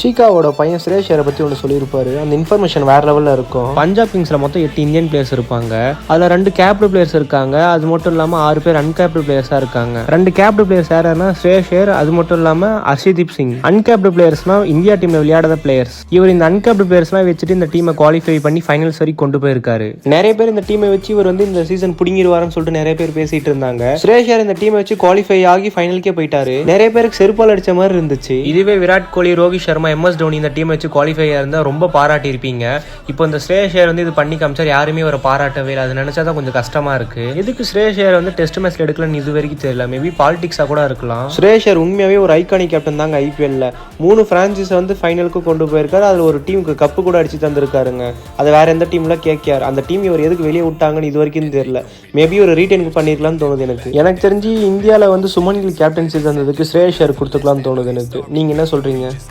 சீகாவோட பையன் ஸ்ரேஷ் ஐயரை பற்றி ஒன்று சொல்லியிருப்பாரு. அந்த இன்ஃபர்மேஷன் வேறு லெவலில் இருக்கும். பஞ்சாப் கிங்ஸில் மொத்தம் 8 இந்தியன் பிளேயர்ஸ் இருப்பாங்க. அதில் 2 கேப்டு பிளேயர்ஸ் இருக்காங்க. அது மட்டும் இல்லாமல் 6 பேர் அன்கேப்டு பிளேயர்ஸாக இருக்காங்க. 2 கேப்டு பிளேயர்ஸ் யாருன்னா ஸ்ரேஷ் ஐயர், அது மட்டும் இல்லாமல் ஹர்ஷதீப் சிங். அன்கேப்டு பிளேயர்ஸ்னா இந்தியா டீமில் விளையாடாத பிளேயர்ஸ். இவர் இந்த அன்கேப்டு பிளேயர்ஸ்லாம் வச்சுட்டு இந்த டீமை குவாலிஃபை பண்ணி ஃபைனல்ஸ் வரைக்கும் கொண்டு போயிருக்காரு. நிறைய பேர் இந்த டீமை வச்சு இவர் வந்து இந்த சீசன் பிடிங்கிடுவாருன்னு சொல்லிட்டு நிறைய பேர் பேசிட்டு இருந்தாங்க. ஸ்ரேஷ் ஐயர் இந்த டீமை வச்சு குவாலிஃபை ஆகி ஃபைனலுக்கே போயிட்டாரு. நிறைய பேருக்கு செருப்பால் அடிச்ச மாதிரி இருந்துச்சு. இதுவே விராட் கோலி, ரோஹித் சர்மா, MS தோனி இந்த டீம் வச்சு குவாலிஃபை இருந்தால் ரொம்ப பாராட்டி இருப்பீங்க. இப்போ இந்த ஸ்ரேஷ் ஐயர் வந்து இது பண்ணி காமிச்சார், யாருமே அவரை பாராட்டவே இல்லை. அது நினைச்சா தான் கொஞ்சம் கஷ்டமா இருக்கு. எதுக்கு ஸ்ரேஷ் ஐயர் வந்து டெஸ்ட் மேட்ச்ல எடுக்கலன்னு இது வரைக்கும் தெரியல. மேபி பாலிடிக்ஸா கூட இருக்கலாம். ஸ்ரேஷ் ஐயர் உண்மையாவே ஒரு ஐகானிக் கேப்டன் தாங்க. IPL-ல 3 பிரான்ச்சைஸ் வந்து ஃபைனலுக்கு கொண்டு போயிருக்காரு. அதுல ஒரு டீமுக்கு கப்பு கூட அடிச்சு தந்திருக்காருங்க. அது வேற எந்த டீம்ல KKR. அந்த டீம் இவர் எதுக்கு வெளியே விட்டாங்கன்னு இது வரைக்கும் தெரியல. மேபி ஒரு ரீடைன் பண்ணிருக்கலாம்னு தோணுது எனக்கு தெரிஞ்சு இந்தியாவில் வந்து சுமன் கில் கேப்டன்சி தந்ததுக்கு ஸ்ரேஷ் ஐயர் கொடுத்துக்கலாம்னு தோணுது எனக்கு. நீங்க என்ன சொல்றீங்க?